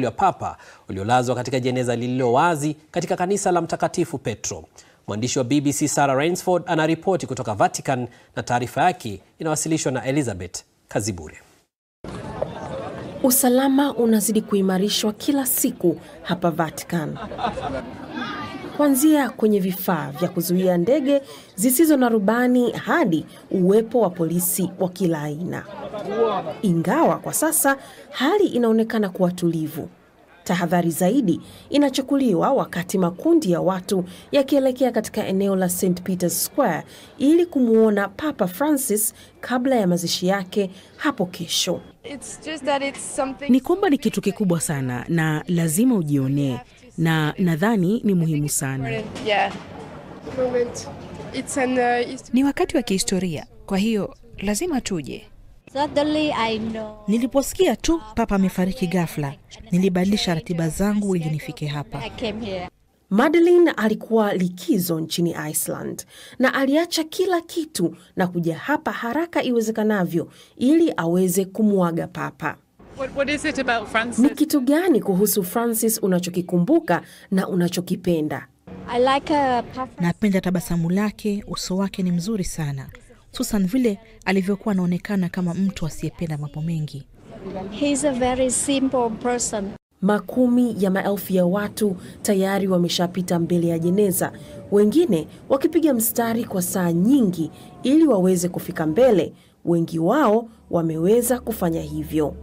mwili wa Papa uliolazwa katika jeneza lililo wazi katika kanisa la Mtakatifu Petro. Mwandishi wa BBC Sarah Rainsford anaripoti kutoka Vatican na taarifa yake inawasilishwa na Elizabeth Kazibure. Usalama unazidi kuimarishwa kila siku hapa Vatican. Kuanzia kwenye vifaa vya kuzuia ndege zisizo na rubani hadi uwepo wa polisi wa kila aina. Ingawa kwa sasa hali inaonekana kuwa tulivu, tahadhari zaidi inachukuliwa wakati makundi ya watu yakielekea katika eneo la St. Peter's Square ili kumuona Papa Francis kabla ya mazishi yake hapo kesho. Ni kwamba ni kitu kikubwa sana na lazima ujionee, na nadhani ni muhimu sana. Ni wakati wa kihistoria, kwa hiyo lazima tuje. Niliposikia tu Papa amefariki ghafla, nilibadilisha ratiba zangu ili nifike hapa. Madeleine alikuwa likizo nchini Iceland na aliacha kila kitu na kuja hapa haraka iwezekanavyo ili aweze kumuaga Papa. Ni kitu gani kuhusu Francis unachokikumbuka na unachokipenda? Napenda tabasamu lake, uso wake ni mzuri sana. Hususan vile alivyokuwa anaonekana kama mtu asiyependa mambo mengi. He's a very simple person. Makumi ya maelfu ya watu tayari wameshapita mbele ya jeneza, wengine wakipiga mstari kwa saa nyingi ili waweze kufika mbele. Wengi wao wameweza kufanya hivyo,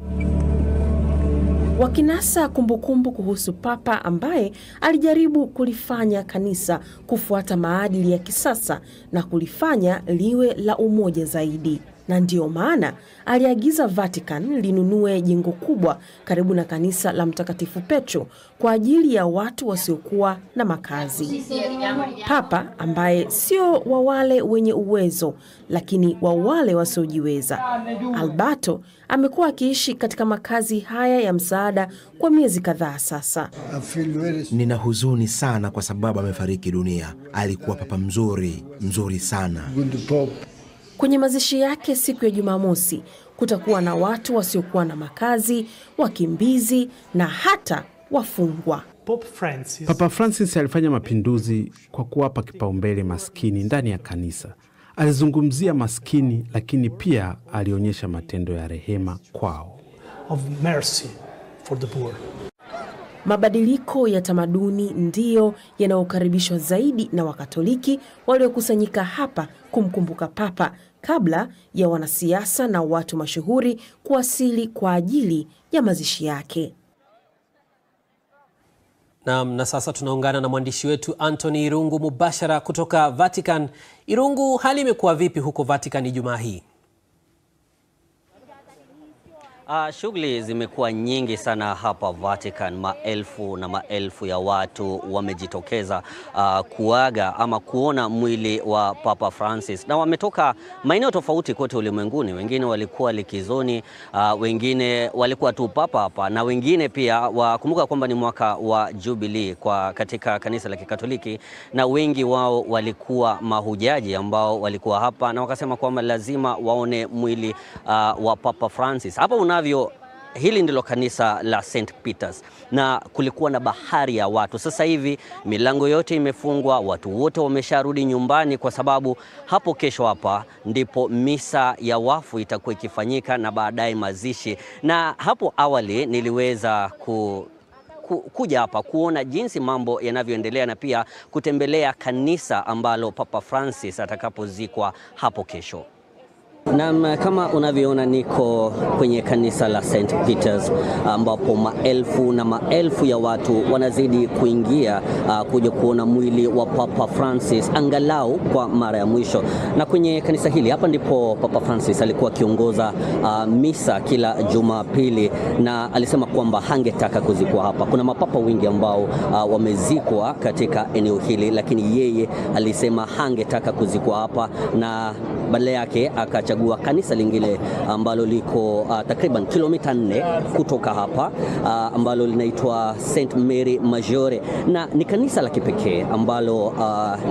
wakinasa kumbukumbu kuhusu Papa ambaye alijaribu kulifanya kanisa kufuata maadili ya kisasa na kulifanya liwe la umoja zaidi. Na ndio maana aliagiza Vatican linunue jengo kubwa karibu na kanisa la Mtakatifu Petro kwa ajili ya watu wasiokuwa na makazi. Papa ambaye sio wa wale wenye uwezo lakini wa wale wasiojiweza, Alberto amekuwa akiishi katika makazi haya ya msaada kwa miezi kadhaa sasa. Nina huzuni sana kwa sababu amefariki dunia. Alikuwa papa mzuri sana. Kwenye mazishi yake siku ya Jumamosi kutakuwa na watu wasiokuwa na makazi, wakimbizi na hata wafungwa. Papa Francis alifanya mapinduzi kwa kuwapa kipaumbele maskini ndani ya kanisa. Alizungumzia maskini lakini pia alionyesha matendo ya rehema kwao. Mabadiliko ya tamaduni ndiyo yanayokaribishwa zaidi na Wakatoliki waliokusanyika hapa kumkumbuka Papa kabla ya wanasiasa na watu mashuhuri kuwasili kwa ajili ya mazishi yake. Na sasa tunaungana na mwandishi wetu Anthony Irungu mubashara kutoka Vatican. Irungu, hali imekuwa vipi huko Vatican Ijumaa hii? Shughuli zimekuwa nyingi sana hapa Vatican. Maelfu na maelfu ya watu wamejitokeza kuaga ama kuona mwili wa Papa Francis, na wametoka maeneo tofauti kote ulimwenguni. Wengine walikuwa likizoni, wengine walikuwa tu papa hapa, na wengine pia wakumbuka kwamba ni mwaka wa Jubilee katika kanisa la Kikatoliki, na wengi wao walikuwa mahujaji ambao walikuwa hapa na wakasema kwamba lazima waone mwili wa Papa Francis. Hapa hili ndilo kanisa la St. Peter's na kulikuwa na bahari ya watu. Sasa hivi milango yote imefungwa, watu wote wamesharudi nyumbani kwa sababu hapo kesho hapa ndipo misa ya wafu itakuwa ikifanyika na baadaye mazishi. Na hapo awali niliweza kuja hapa kuona jinsi mambo yanavyoendelea na pia kutembelea kanisa ambalo Papa Francis atakapozikwa hapo kesho. Na kama unavyoona niko kwenye kanisa la St. Peter's ambapo maelfu na maelfu ya watu wanazidi kuingia kuja kuona mwili wa Papa Francis angalau kwa mara ya mwisho. Na kwenye kanisa hili hapa ndipo Papa Francis alikuwa akiongoza misa kila Jumapili, na alisema kwamba hangetaka kuzikwa hapa. Kuna mapapa wengi ambao wamezikwa katika eneo hili, lakini yeye alisema hangetaka kuzikwa hapa na badala yake alichagua kanisa lingine ambalo liko takriban kilomita 4 kutoka hapa, ambalo linaitwa St Mary Majore, na ni kanisa la kipekee ambalo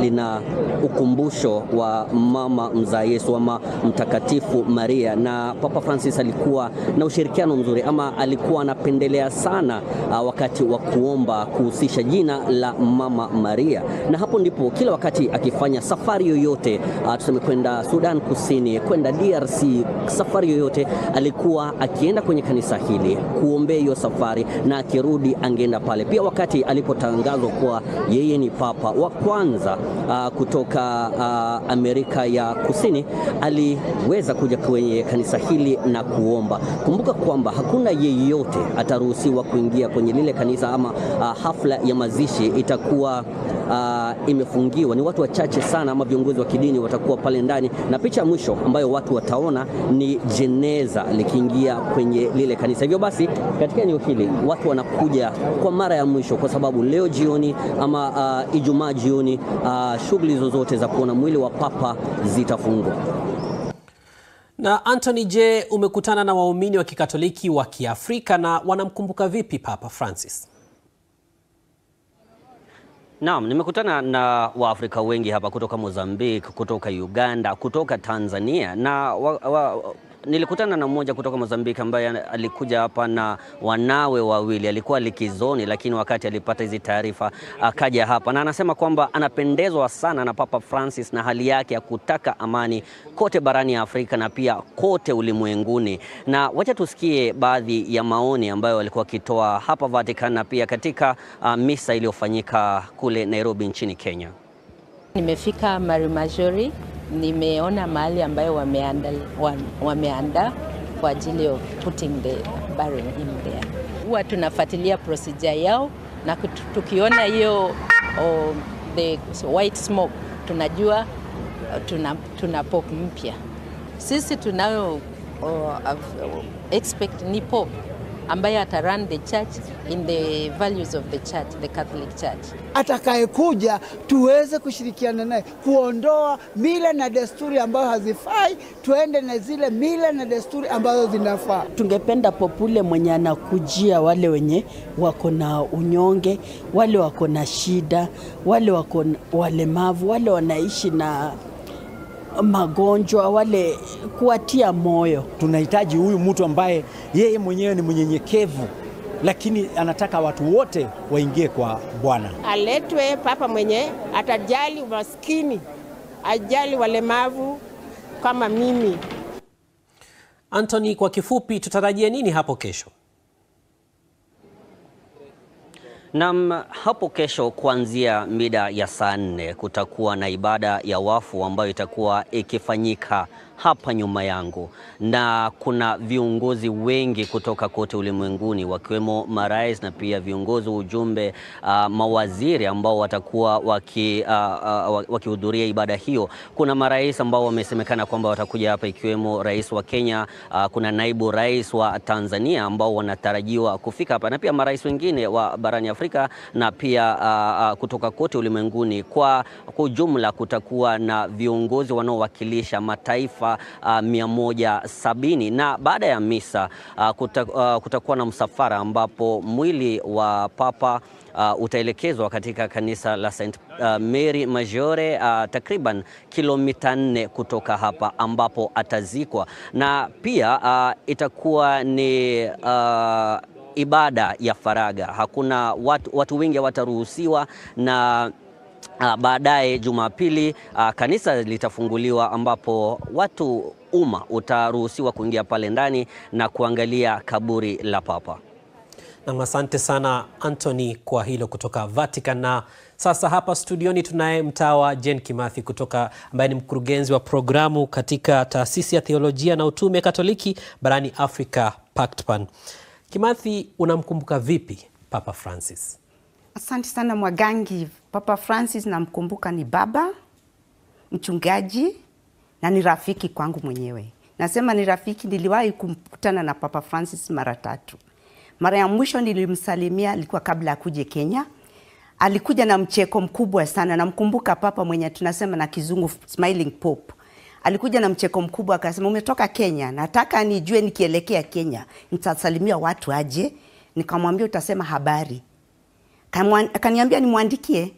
lina ukumbusho wa mama mzaa Yesu ama Mtakatifu Maria, na Papa Francis alikuwa na ushirikiano mzuri ama alikuwa anapendelea sana wakati wa kuomba kuhusisha jina la Mama Maria, na hapo ndipo kila wakati akifanya safari yoyote, tuseme kwenda Sudan Kusini, kwenda DRC, safari yoyote alikuwa akienda kwenye kanisa hili kuombea hiyo safari, na akirudi angeenda pale. Pia wakati alipotangazwa kuwa yeye ni papa wa kwanza kutoka Amerika ya Kusini, aliweza kuja kwenye kanisa hili na kuomba. Kumbuka kwamba hakuna yeyote ataruhusiwa kuingia kwenye lile kanisa ama hafla ya mazishi itakuwa imefungiwa. Ni watu wachache sana ama viongozi wa kidini watakuwa pale ndani, na picha ya mwisho ambayo watu wataona ni jeneza likiingia kwenye lile kanisa. Hivyo basi katika eneo hili watu wanakuja kwa mara ya mwisho, kwa sababu leo jioni ama Ijumaa jioni shughuli zozote za kuona mwili wa papa zitafungwa. Na Anthony, je, umekutana na waumini wa Kikatoliki wa Kiafrika na wanamkumbuka vipi Papa Francis? Naam, nimekutana na Waafrika wengi hapa kutoka Mozambique, kutoka Uganda, kutoka Tanzania, na nilikutana na mmoja kutoka Mozambique ambaye alikuja hapa na wanawe wawili. Alikuwa likizoni, lakini wakati alipata hizi taarifa akaja hapa, na anasema kwamba anapendezwa sana na Papa Francis na hali yake ya kutaka amani kote barani Afrika na pia kote ulimwenguni. Na wacha tusikie baadhi ya maoni ambayo walikuwa wakitoa hapa Vatican na pia katika misa iliyofanyika kule Nairobi nchini Kenya. Nimefika Mary Majore, nimeona mahali ambayo wameandaa kwa ajili of putting the burying him there. Huwa tunafuatilia procedure yao, na tukiona hiyo the white smoke tunajua tuna pope mpya. Sisi tunayo expect ni pope ambaye ata run the church in the values of the church, the Catholic Church. Atakayekuja tuweze kushirikiana naye kuondoa mila na desturi ambazo hazifai, tuende na zile mila na desturi ambazo zinafaa. Tungependa popule mwenye anakujia wale wenye wako na unyonge, wale wako na shida, wale wako walemavu, wale wanaishi na magonjwa, wale kuatia moyo. Tunahitaji huyu mtu ambaye yeye mwenyewe ni mnyenyekevu, lakini anataka watu wote waingie kwa Bwana. Aletwe papa mwenye atajali maskini, ajali walemavu kama mimi. Anthony, kwa kifupi tutarajie nini hapo kesho? Na hapo kesho kuanzia mida ya saa 4 kutakuwa na ibada ya wafu ambayo itakuwa ikifanyika hapa nyuma yangu, na kuna viongozi wengi kutoka kote ulimwenguni wakiwemo marais na pia viongozi ujumbe, mawaziri ambao watakuwa wakihudhuria ibada hiyo. Kuna marais ambao wamesemekana kwamba watakuja hapa, ikiwemo rais wa Kenya, kuna naibu rais wa Tanzania ambao wanatarajiwa kufika hapa, na pia marais wengine wa barani Afrika na pia kutoka kote ulimwenguni. Kwa ujumla kutakuwa na viongozi wanaowakilisha mataifa 170, na baada ya misa kutakuwa na msafara ambapo mwili wa papa utaelekezwa katika kanisa la St Mary Majore, takriban kilomita 4 kutoka hapa ambapo atazikwa, na pia itakuwa ni ibada ya faraga. Hakuna watu wengi wataruhusiwa, na baadaye Jumapili kanisa litafunguliwa ambapo umma utaruhusiwa kuingia pale ndani na kuangalia kaburi la papa. Na asante sana Anthony kwa hilo kutoka Vatican. Na sasa hapa studioni tunaye mtawa Jane Kimathi ambaye ni mkurugenzi wa programu katika taasisi ya Theolojia na Utume Katoliki barani Afrika, PACTPAN. Kimathi, unamkumbuka vipi Papa Francis? Asante sana Mwagangi. Papa Francis namkumbuka ni baba, mchungaji, na ni rafiki kwangu mwenyewe. Nasema ni rafiki, niliwahi kukutana na Papa Francis mara 3. Mara ya mwisho nilimsalimia alikuwa kabla akuje Kenya. Alikuja na mcheko mkubwa sana. Namkumbuka papa mwenye tunasema na kizungu smiling pope. Alikuja na mcheko mkubwa akasema, umetoka Kenya, nataka nijue nikielekea Kenya nitasalimia watu aje. Nikamwambia utasema habari. Akaniambia nimwandikie.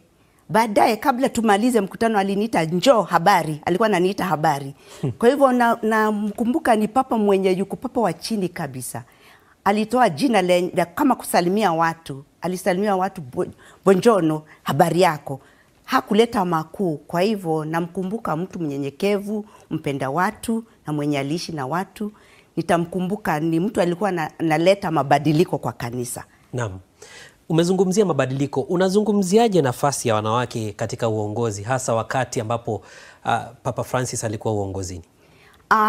Baadaye kabla tumalize mkutano aliniita njoo habari. Alikuwa ananiita habari. Kwa hivyo namkumbuka ni papa mwenye yuko papa wa chini kabisa. Alitoa jina la kama kusalimia watu. Alisalimia watu bonjono, habari yako. Hakuleta makuu. Kwa hivyo namkumbuka mtu mnyenyekevu, mpenda watu na mwenye aliishi na watu. Nitamkumbuka ni mtu alikuwa analeta mabadiliko kwa kanisa. Naam. Umezungumzia mabadiliko. Unazungumziaje nafasi ya wanawake katika uongozi hasa wakati ambapo Papa Francis alikuwa uongozini?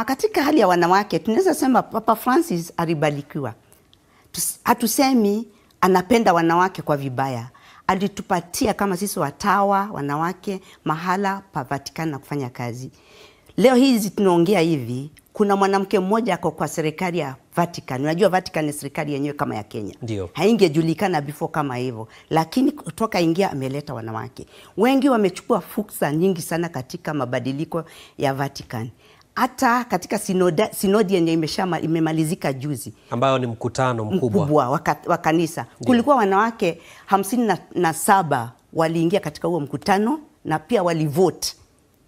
Katika hali ya wanawake tunaweza sema Papa Francis alibarikiwa. Hatusemi anapenda wanawake kwa vibaya. Alitupatia kama sisi watawa wanawake mahala pa Vatican na kufanya kazi. Leo hizi tunaongea hivi, kuna mwanamke mmoja ako kwa serikali ya Vatican. Unajua Vatican ni serikali yenyewe kama ya Kenya. Ndio. Haingejulikana before kama hivyo, lakini kutoka ingia ameleta wanawake. Wengi wamechukua fursa nyingi sana katika mabadiliko ya Vatican. Hata katika sinodi yenye imemalizika juzi, ambayo ni mkutano mkubwa wa kanisa. Kulikuwa wanawake 57 waliingia katika huo mkutano na pia walivote.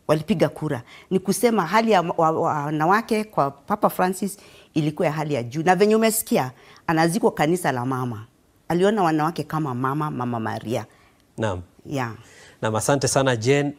Walipiga kura. Ni kusema hali ya wanawake kwa Papa Francis ilikuwa ya hali ya juu. Na venye umesikia anazikwa kanisa la mama. Aliona wanawake kama Mama Maria. Naam. Yeah. Na asante sana Jane.